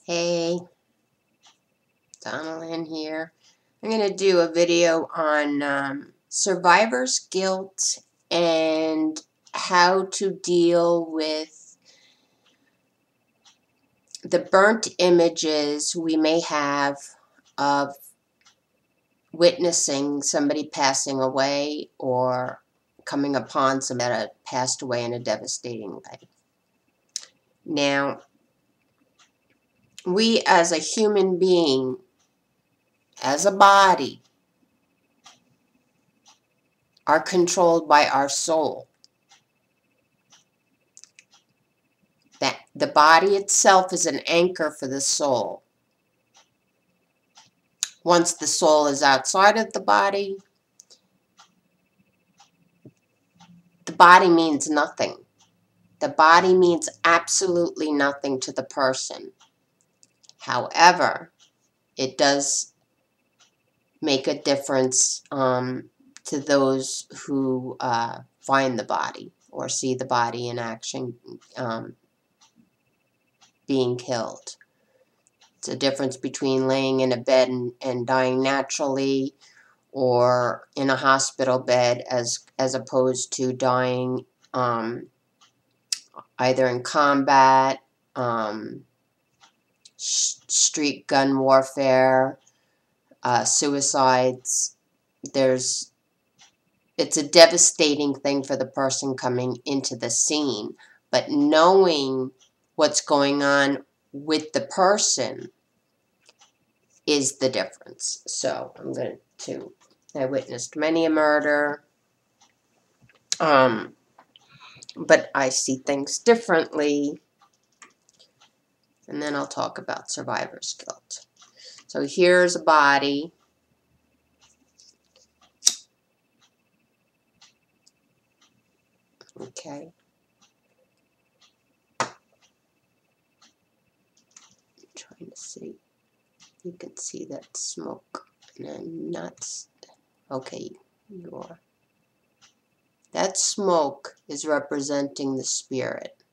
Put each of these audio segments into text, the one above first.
Hey, Donalyn here. I'm going to do a video on survivor's guilt and how to deal with the burnt images we may have of witnessing somebody passing away or coming upon somebody that passed away in a devastating way. Now, we as a human being, as a body, are controlled by our soul. That the body itself is an anchor for the soul. Once the soul is outside of the body means nothing. The body means absolutely nothing to the person. However, it does make a difference to those who find the body or see the body in action being killed. It's a difference between laying in a bed and dying naturally, or in a hospital bed, as opposed to dying either in combat, street gun warfare, suicides. It's a devastating thing for the person coming into the scene, but knowing what's going on with the person is the difference. So I witnessed many a murder, but I see things differently, and then I'll talk about survivor's guilt. So here's a body. Okay. I'm trying to see. You can see that smoke, and I'm not. Okay, you are. That smoke is representing the spirit.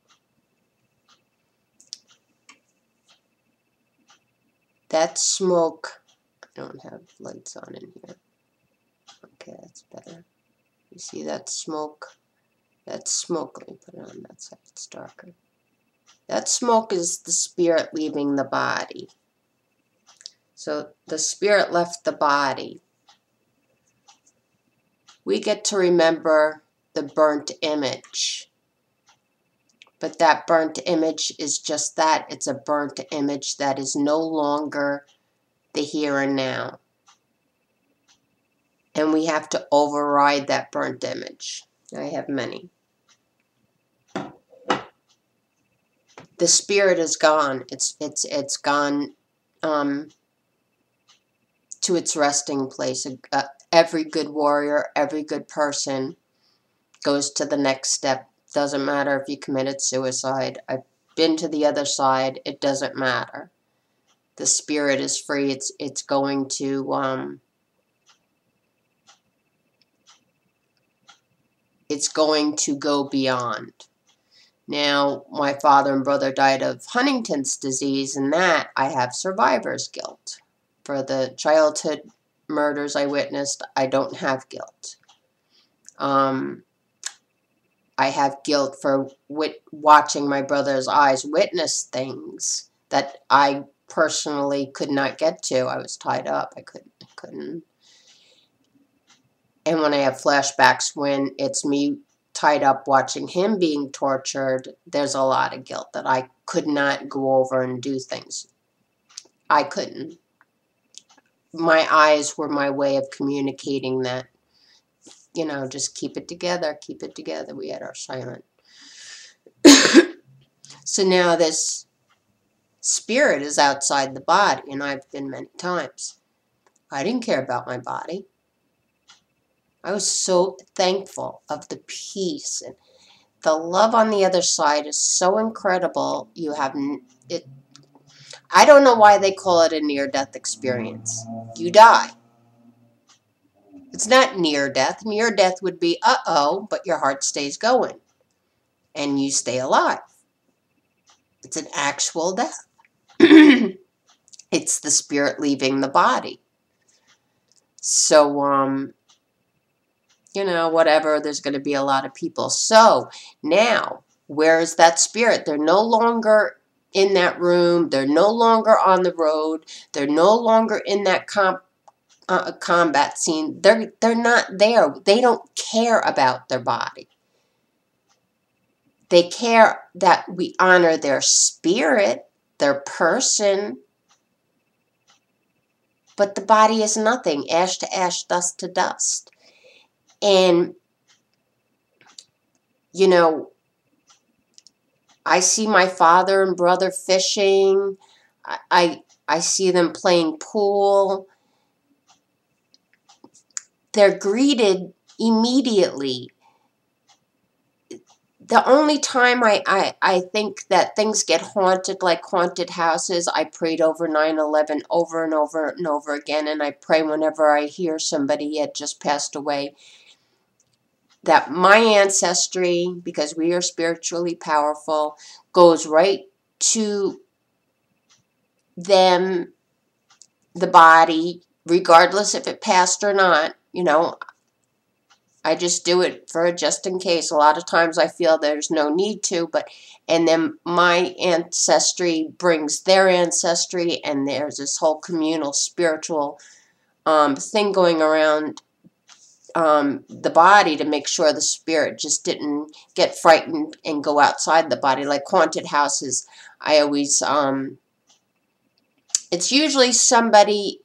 That smoke, I don't have lights on in here. Okay, that's better. You see that smoke? That smoke, let me put it on that side, it's darker. That smoke is the spirit leaving the body. So the spirit left the body. We get to remember the burnt image. But that burnt image is just that. It's a burnt image that is no longer the here and now. And we have to override that burnt image. I have many. The spirit is gone. It's gone to its resting place. Every good warrior, every good person goes to the next step. Doesn't matter if you committed suicide. I've been to the other side. It doesn't matter. The spirit is free. It's going to go beyond. Now, my father and brother died of Huntington's disease, and that I have survivor's guilt. For the childhood murders I witnessed, I don't have guilt. I have guilt for watching my brother's eyes witness things that I personally could not get to. I was tied up. I couldn't. And when I have flashbacks when it's me tied up watching him being tortured, there's a lot of guilt that I could not go over and do things. I couldn't. My eyes were my way of communicating that, you know, just keep it together, keep it together. We had our silent. So now this spirit is outside the body, and I've been many times. I didn't care about my body. I was so thankful of the peace, and the love on the other side is so incredible. You have it. I don't know why they call it a near-death experience. You die. It's not near-death. Near-death would be, uh-oh, but your heart stays going, and you stay alive. It's an actual death. It's the spirit leaving the body. So, you know, whatever, there's going to be a lot of people. So now, where is that spirit? They're no longer in that room. They're no longer on the road. They're no longer in that combat scene. They're not there. They don't care about their body. They care that we honor their spirit, their person, but the body is nothing. Ash to ash, dust to dust. And, you know, I see my father and brother fishing. I see them playing pool. They're greeted immediately. The only time I think that things get haunted, like haunted houses, I prayed over 9/11 over and over and over again, and I pray whenever I hear somebody had just passed away, that my ancestry, because we are spiritually powerful, goes right to them, the body, regardless if it passed or not. You know, I just do it for just in case. A lot of times I feel there's no need to, and then my ancestry brings their ancestry, and there's this whole communal spiritual thing going around the body to make sure the spirit just didn't get frightened and go outside the body. Like haunted houses, I always, it's usually somebody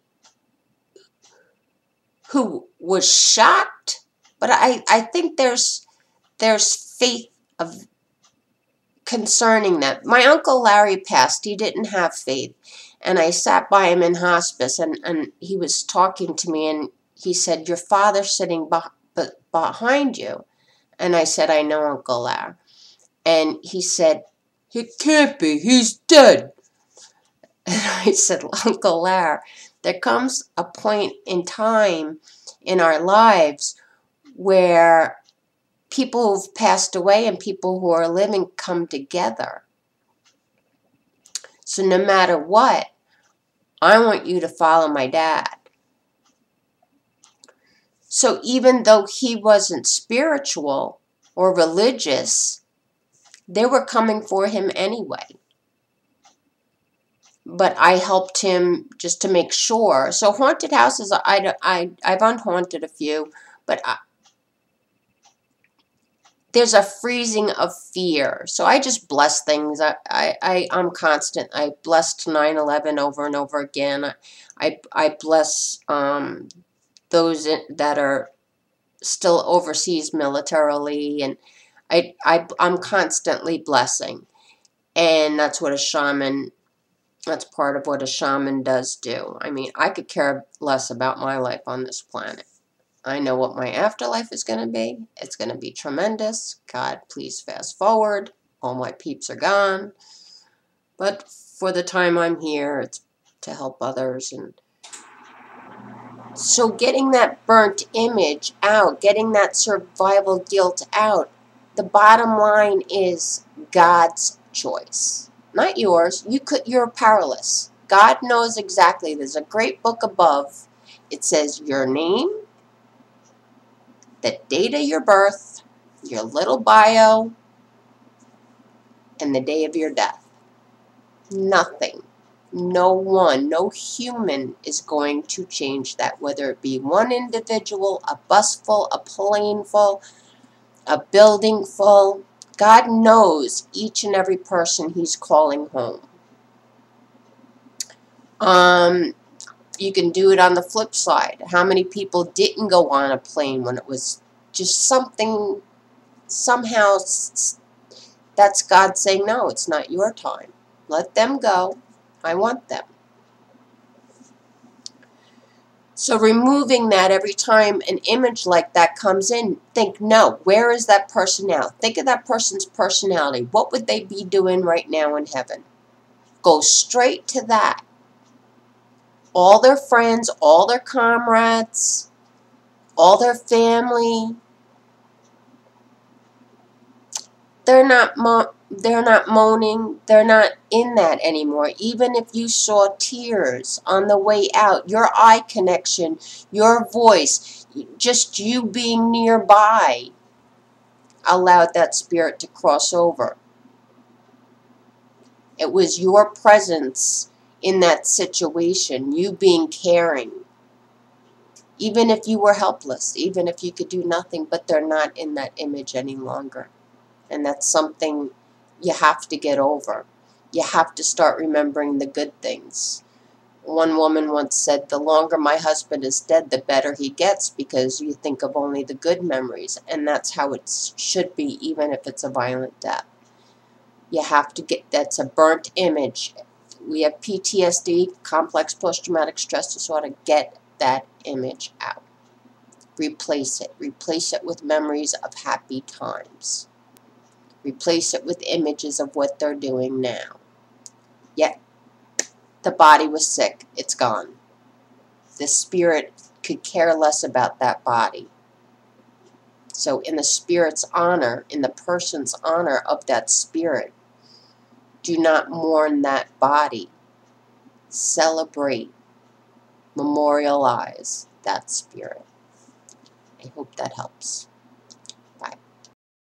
who was shocked, but I think there's faith of concerning that. My Uncle Larry passed. He didn't have faith. And I sat by him in hospice, and he was talking to me, and he said, "Your father's sitting behind you." And I said, "I know, Uncle Larry." And he said, "It can't be. He's dead." And I said, "Uncle Larry, there comes a point in time in our lives where people who've passed away and people who are living come together. So no matter what, I want you to follow my dad." So even though he wasn't spiritual or religious, they were coming for him anyway. But I helped him just to make sure. So haunted houses, I've unhaunted a few, but there's a freezing of fear. So I just bless things. I'm constant. I blessed 9/11 over and over again. I bless those that are still overseas militarily, and I'm constantly blessing. And that's what a shaman, that's part of what a shaman does do. I mean, I could care less about my life on this planet. I know what my afterlife is going to be. It's going to be tremendous. God, please fast forward. All my peeps are gone. But for the time I'm here, it's to help others. And so getting that burnt image out, getting that survival guilt out, the bottom line is God's choice, not yours. You're powerless. God knows exactly. There's a great book above. It says your name, the date of your birth, your little bio, and the day of your death. Nothing. No one, no human is going to change that, whether it be one individual, a bus full, a plane full, a building full. God knows each and every person He's calling home. You can do it on the flip side. How many people didn't go on a plane when it was just something, somehow that's God saying, no, it's not your time. Let them go. I want them. So removing that every time an image like that comes in, think, no, where is that person now? Think of that person's personality. What would they be doing right now in heaven? Go straight to that. All their friends, all their comrades, all their family, they're not they're not moaning, they're not in that anymore. Even if you saw tears on the way out, your eye connection, your voice, just you being nearby allowed that spirit to cross over. It was your presence in that situation, you being caring. Even if you were helpless, even if you could do nothing, but they're not in that image any longer. And that's something you have to get over. You have to start remembering the good things. One woman once said, the longer my husband is dead, the better he gets, because you think of only the good memories. And that's how it should be, even if it's a violent death. You have to get, that's a burnt image. We have PTSD, complex post-traumatic stress disorder. Get that image out. Replace it. Replace it with memories of happy times. Replace it with images of what they're doing now. Yet, the body was sick. It's gone. The spirit could care less about that body. So in the spirit's honor, in the person's honor of that spirit, do not mourn that body. Celebrate, memorialize that spirit. I hope that helps.